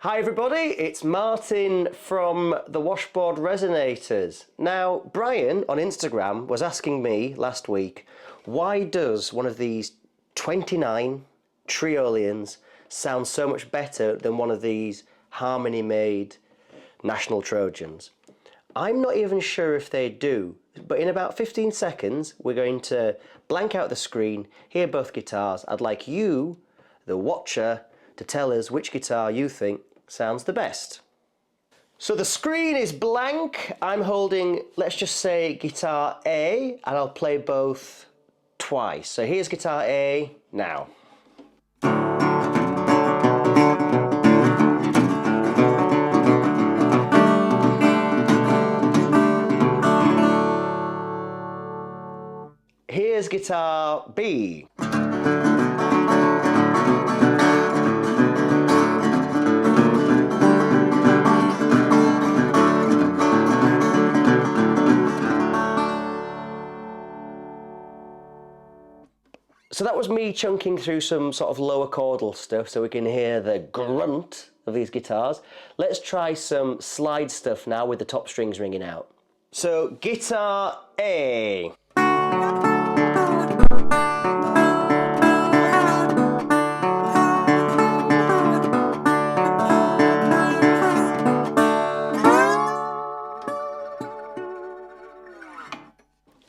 Hi everybody, it's Martin from the Washboard Resonators. Now, Brian on Instagram was asking me last week, why does one of these 29 Triolians sound so much better than one of these Harmony-made National Trojans? I'm not even sure if they do, but in about 15 seconds we're going to blank out the screen, hear both guitars. I'd like you, the watcher, to tell us which guitar you think sounds the best. So the screen is blank. I'm holding, let's just say, guitar A, and I'll play both twice. So here's guitar A now. Here's guitar B. So that was me chunking through some sort of lower chordal stuff so we can hear the grunt of these guitars. Let's try some slide stuff now with the top strings ringing out. So guitar A.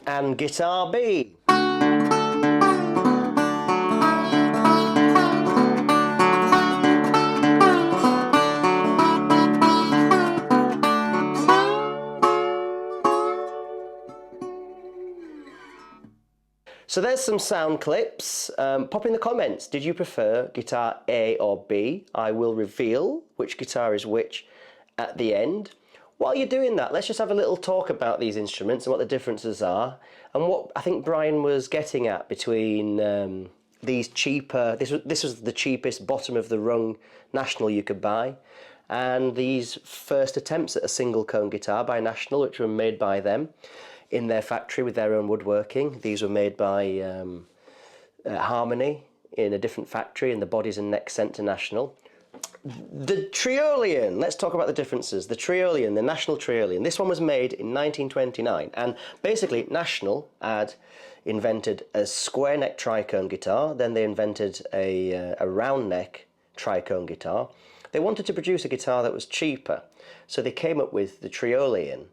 And guitar B. So there's some sound clips. Pop in the comments, did you prefer guitar A or B? I will reveal which guitar is which at the end. While you're doing that, let's just have a little talk about these instruments and what the differences are, and what I think Brian was getting at between these cheaper, this was the cheapest bottom of the rung National you could buy, and these first attempts at a single cone guitar by National, which were made by them in their factory with their own woodworking. These were made by Harmony in a different factory, and the bodies and necks sent to National. The Triolian, let's talk about the differences. The Triolian, the National Triolian, this one was made in 1929, and basically National had invented a square neck tricone guitar, then they invented a round neck tricone guitar. They wanted to produce a guitar that was cheaper, so they came up with the Triolian.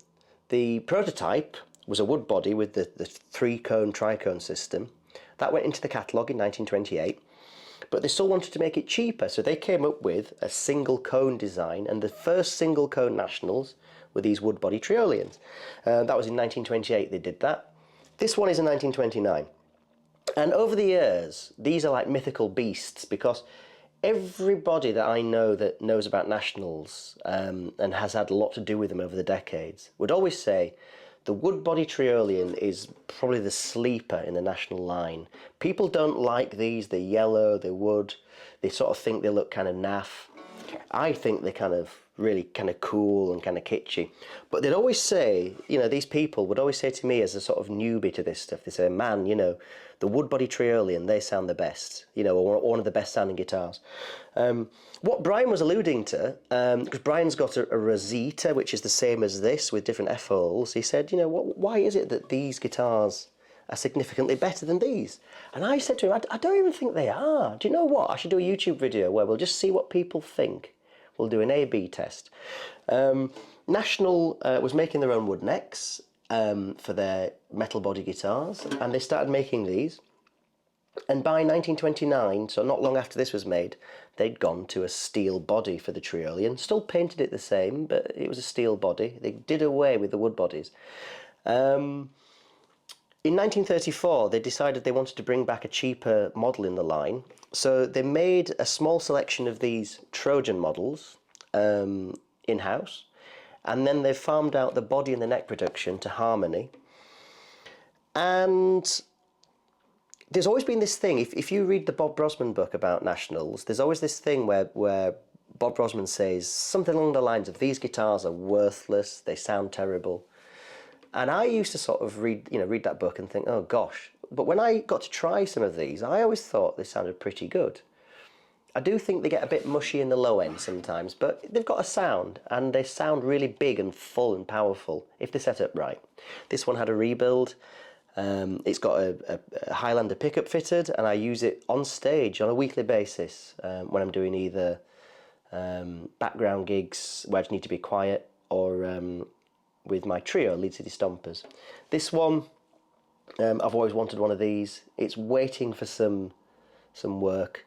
The prototype was a wood body with the three-cone tricone system. That went into the catalogue in 1928, but they still wanted to make it cheaper, so they came up with a single cone design, and the first single cone Nationals were these wood body Triolians. That was in 1928 they did that. This one is in 1929. And over the years, these are like mythical beasts, because everybody that I know that knows about Nationals and has had a lot to do with them over the decades would always say the wood body Triolian is probably the sleeper in the National line. People don't like these, they're yellow, they're wood, they sort of think they look kind of naff. I think they're kind of really kind of cool and kind of kitschy. But they'd always say, you know, these people would always say to me as a sort of newbie to this stuff, they say, man, you know, the wood body Triolian, they sound the best, you know, or one of the best sounding guitars. What Brian was alluding to, because Brian's got a Resonator, which is the same as this with different F-holes, he said, you know, why is it that these guitars are significantly better than these? And I said to him, I don't even think they are. Do you know what? I should do a YouTube video where we'll just see what people think. We'll do an A-B test. National was making their own wood necks for their metal body guitars, and they started making these. And by 1929, so not long after this was made, they'd gone to a steel body for the Triolian. Still painted it the same, but it was a steel body. They did away with the wood bodies. In 1934, they decided they wanted to bring back a cheaper model in the line. So they made a small selection of these Trojan models in-house, and then they farmed out the body and the neck production to Harmony. And there's always been this thing, if you read the Bob Brosman book about Nationals, there's always this thing where Bob Brosman says something along the lines of, these guitars are worthless, they sound terrible. And I used to sort of read that book and think, oh gosh. But when I got to try some of these, I always thought they sounded pretty good. I do think they get a bit mushy in the low end sometimes, but they've got a sound, and they sound really big and full and powerful if they're set up right. This one had a rebuild. It's got a Highlander pickup fitted, and I use it on stage on a weekly basis when I'm doing either background gigs where I just need to be quiet, or with my trio, Lead City Stompers. This one, I've always wanted one of these. It's waiting for some work.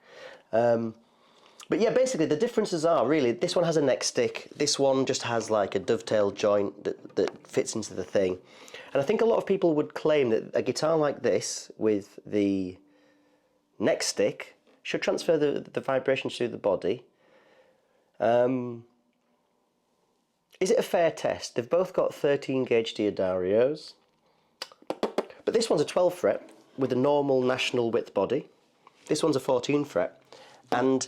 But yeah, basically the differences are really, this one has a neck stick, this one just has like a dovetail joint that fits into the thing. And I think a lot of people would claim that a guitar like this with the neck stick should transfer the vibrations through the body. Is it a fair test? They've both got 13 gauge Diodarios, but this one's a 12 fret with a normal national width body. This one's a 14 fret, and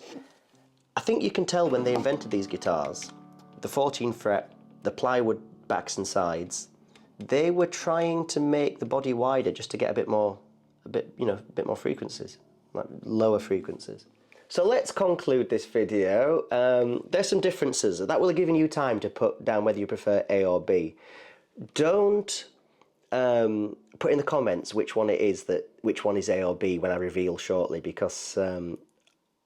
I think you can tell when they invented these guitars, the 14 fret, the plywood backs and sides, they were trying to make the body wider just to get a bit more frequencies, like lower frequencies. So let's conclude this video. There's some differences. That will have given you time to put down whether you prefer A or B. Don't put in the comments which one it is which one is A or B when I reveal shortly, because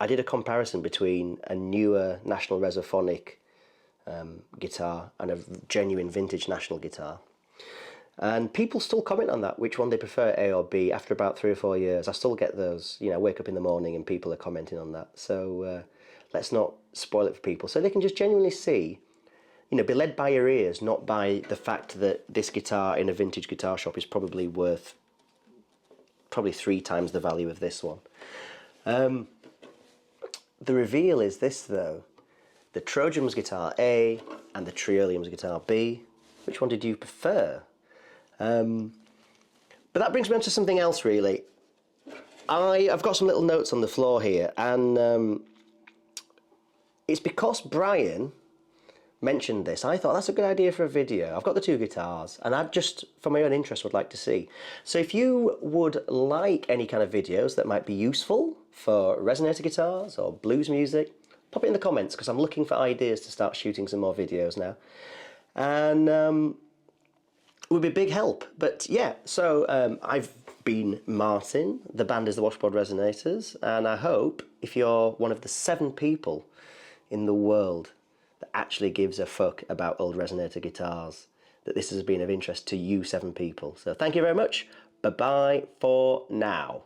I did a comparison between a newer National Resophonic guitar and a genuine vintage National guitar. And people still comment on that, which one they prefer, A or B, after about 3 or 4 years. I still get those, I wake up in the morning and people are commenting on that. So let's not spoil it for people. So they can just genuinely see, be led by your ears, not by the fact that this guitar in a vintage guitar shop is probably worth 3 times the value of this one. The reveal is this though. The Trojan was guitar A and the Triolian was guitar B. Which one did you prefer? But that brings me on to something else really. I've got some little notes on the floor here, and it's because Brian mentioned this. I thought that's a good idea for a video. I've got the 2 guitars, and I just, for my own interest, would like to see. So if you would like any kind of videos that might be useful for Resonator guitars or blues music, pop it in the comments, because I'm looking for ideas to start shooting some more videos now. And it would be a big help. But yeah, so I've been Martin, the band is the Washboard Resonators, and I hope if you're one of the 7 people in the world that actually gives a fuck about old Resonator guitars, that this has been of interest to you 7 people. So thank you very much. Bye-bye for now.